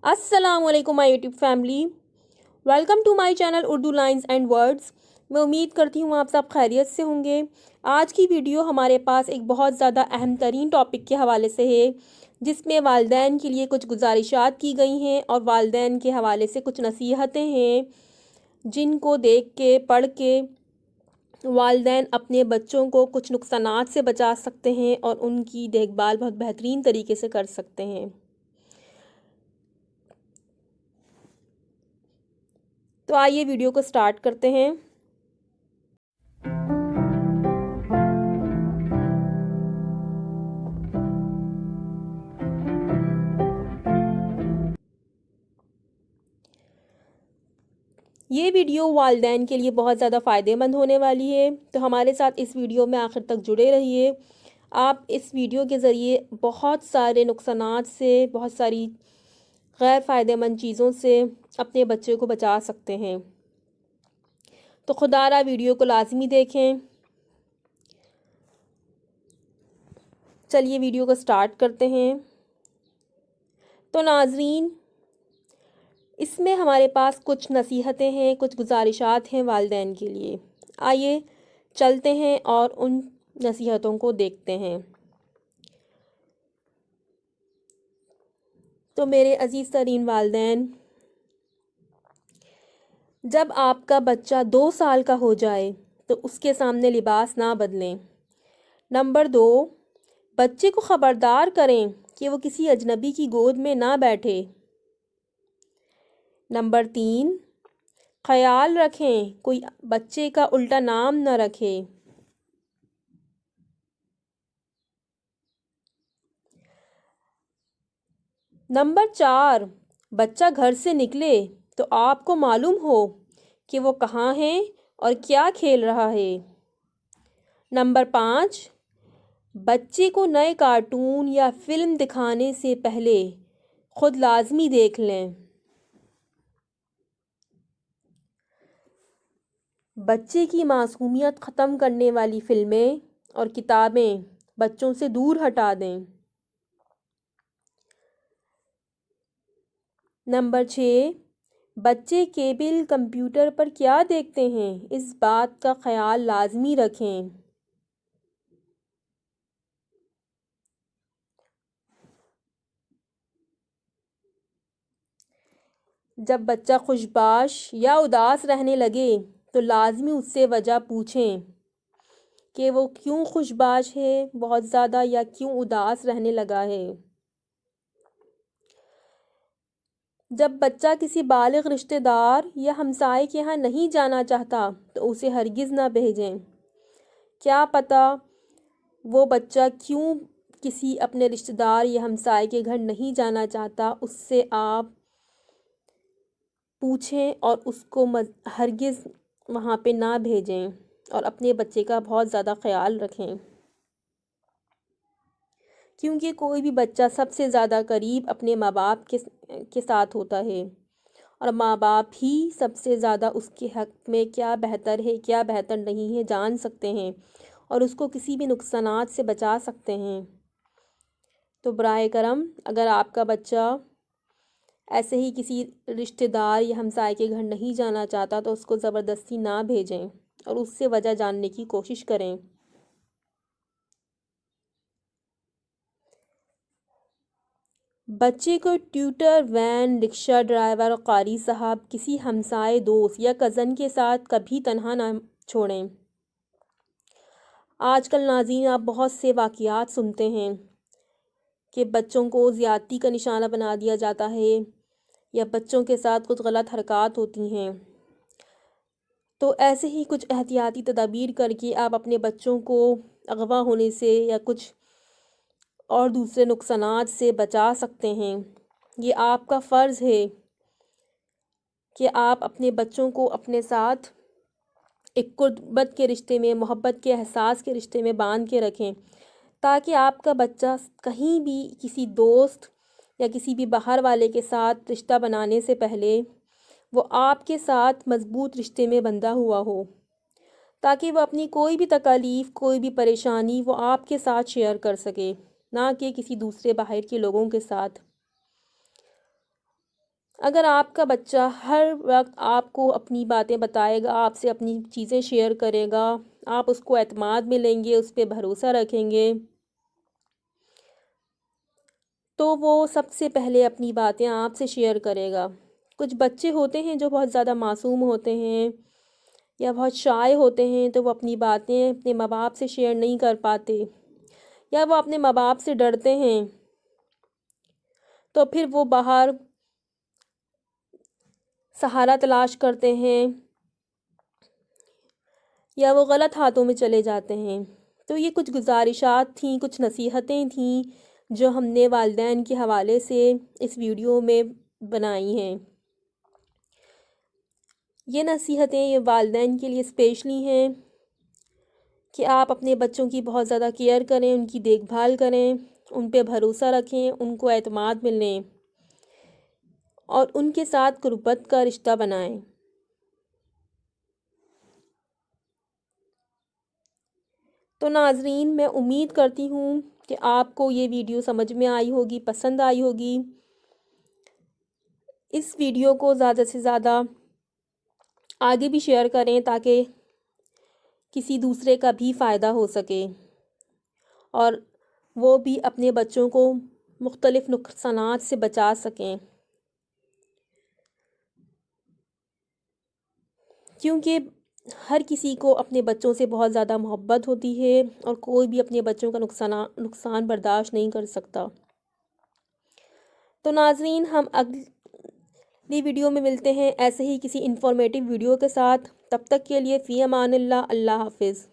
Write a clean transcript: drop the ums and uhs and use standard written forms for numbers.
अस्सलाम वालेकुम my YouTube family. Welcome to my channel Urdu lines and words. मैं उम्मीद करती हूँ आप सब खैरियत से होंगे। आज की वीडियो हमारे पास एक बहुत ज़्यादा अहम तरीन टॉपिक के हवाले से है, जिसमें वालिदैन के लिए कुछ गुजारिशात की गई हैं और वालिदैन के हवाले से कुछ नसीहतें हैं, जिनको देख के पढ़ के वालिदैन अपने बच्चों को कुछ नुकसानात से बचा सकते हैं और उनकी देखभाल बहुत बेहतरीन तरीके से कर सकते हैं। तो आइए वीडियो को स्टार्ट करते हैं। ये वीडियो वालिदैन के लिए बहुत ज़्यादा फ़ायदेमंद होने वाली है, तो हमारे साथ इस वीडियो में आखिर तक जुड़े रहिए। आप इस वीडियो के ज़रिए बहुत सारे नुकसानात से, बहुत सारी गैर फ़ायदेमंद चीज़ों से अपने बच्चे को बचा सकते हैं। तो खुदारा वीडियो को लाजमी देखें। चलिए वीडियो को स्टार्ट करते हैं। तो नाज़रीन, इसमें हमारे पास कुछ नसीहतें हैं, कुछ गुजारिशात हैं वालिदैन के लिए। आइए चलते हैं और उन नसीहतों को देखते हैं। तो मेरे अज़ीज़ तरीन वालिदैन, जब आपका बच्चा 2 साल का हो जाए तो उसके सामने लिबास ना बदलें। नंबर 2, बच्चे को ख़बरदार करें कि वो किसी अजनबी की गोद में ना बैठे। नंबर 3, ख़याल रखें कोई बच्चे का उल्टा नाम न रखे। नंबर 4, बच्चा घर से निकले तो आपको मालूम हो कि वो कहाँ है और क्या खेल रहा है। नंबर 5, बच्चे को नए कार्टून या फ़िल्म दिखाने से पहले खुद लाजमी देख लें। बच्चे की मासूमियत ख़त्म करने वाली फ़िल्में और किताबें बच्चों से दूर हटा दें। नंबर 6, बच्चे केबल कंप्यूटर पर क्या देखते हैं, इस बात का ख्याल लाजमी रखें। जब बच्चा खुशबाश या उदास रहने लगे तो लाजमी उससे वजह पूछें कि वो क्यों खुशबाश है बहुत ज़्यादा, या क्यों उदास रहने लगा है। जब बच्चा किसी बालिग रिश्तेदार या हमसाए के यहाँ नहीं जाना चाहता तो उसे हरगिज़ ना भेजें। क्या पता वो बच्चा क्यों किसी अपने रिश्तेदार या हमसाए के घर नहीं जाना चाहता, उससे आप पूछें और उसको हरगिज़ वहाँ पे ना भेजें और अपने बच्चे का बहुत ज़्यादा ख़याल रखें, क्योंकि कोई भी बच्चा सबसे ज़्यादा करीब अपने माँ बाप के साथ होता है और माँ बाप ही सबसे ज़्यादा उसके हक़ में क्या बेहतर है क्या बेहतर नहीं है जान सकते हैं और उसको किसी भी नुकसानात से बचा सकते हैं। तो बराए करम, अगर आपका बच्चा ऐसे ही किसी रिश्तेदार या हमसाए के घर नहीं जाना चाहता तो उसको ज़बरदस्ती ना भेजें और उससे वजह जानने की कोशिश करें। बच्चे को ट्यूटर, वैन, रिक्शा ड्राइवर और कारी साहब, किसी हमसाए, दोस्त या कज़न के साथ कभी तन्हा ना छोड़ें। आजकल नाज़रीन, आप बहुत से वाक़यात सुनते हैं कि बच्चों को ज़्यादती का निशाना बना दिया जाता है या बच्चों के साथ कुछ गलत हरकत होती हैं। तो ऐसे ही कुछ एहतियाती तदाबीर करके आप अपने बच्चों को अगवा होने से या कुछ और दूसरे नुकसानात से बचा सकते हैं। ये आपका फ़र्ज़ है कि आप अपने बच्चों को अपने साथ एक कुर्बत के रिश्ते में, मोहब्बत के एहसास के रिश्ते में बांध के रखें, ताकि आपका बच्चा कहीं भी किसी दोस्त या किसी भी बाहर वाले के साथ रिश्ता बनाने से पहले वो आपके साथ मज़बूत रिश्ते में बंधा हुआ हो, ताकि वो अपनी कोई भी तकलीफ़, कोई भी परेशानी वो आपके साथ शेयर कर सके, ना कि किसी दूसरे बाहर के लोगों के साथ। اگر آپ کا بچہ ہر وقت آپ کو اپنی باتیں بتائے گا، آپ سے اپنی چیزیں شیئر کرے گا، آپ اس کو اعتماد میں لیں گے، اس پہ بھروسہ رکھیں گے، تو وہ سب سے پہلے اپنی باتیں آپ سے شیئر کرے گا۔ کچھ بچے ہوتے ہیں جو بہت زیادہ معصوم ہوتے ہیں یا بہت شائع ہوتے ہیں، تو وہ اپنی باتیں اپنے ماں باپ سے شیئر نہیں کر پاتے، یا وہ اپنے ماں باپ سے ڈرتے ہیں، تو پھر وہ باہر سہارا تلاش کرتے ہیں یا وہ غلط ہاتھوں میں چلے جاتے ہیں۔ تو یہ کچھ گزارشات تھیں، کچھ نصیحتیں تھیں جو ہم نے والدین کے حوالے سے اس ویڈیو میں بنائی ہیں۔ یہ نصیحتیں یہ والدین کے لیے اسپیشلی ہیں کہ آپ اپنے بچوں کی بہت زیادہ کیئر کریں، ان کی دیکھ بھال کریں، ان پہ بھروسہ رکھیں، ان کو اعتماد میں لیں اور ان کے ساتھ قربت کا رشتہ بنائیں۔ تو ناظرین، میں امید کرتی ہوں کہ آپ کو یہ ویڈیو سمجھ میں آئی ہوگی، پسند آئی ہوگی۔ اس ویڈیو کو زیادہ سے زیادہ آگے بھی شیئر کریں تاکہ کسی دوسرے کا بھی فائدہ ہو سکے اور وہ بھی اپنے بچوں کو مختلف نقصانات سے بچا سکیں، کیونکہ ہر کسی کو اپنے بچوں سے بہت زیادہ محبت ہوتی ہے اور کوئی بھی اپنے بچوں کا نقصان برداشت نہیں کر سکتا۔ تو ناظرین، ہم اگلی ویڈیو میں ملتے ہیں ایسے ہی کسی انفارمیٹیو ویڈیو کے ساتھ۔ تب تک کے لیے فی امان اللہ، اللہ حافظ۔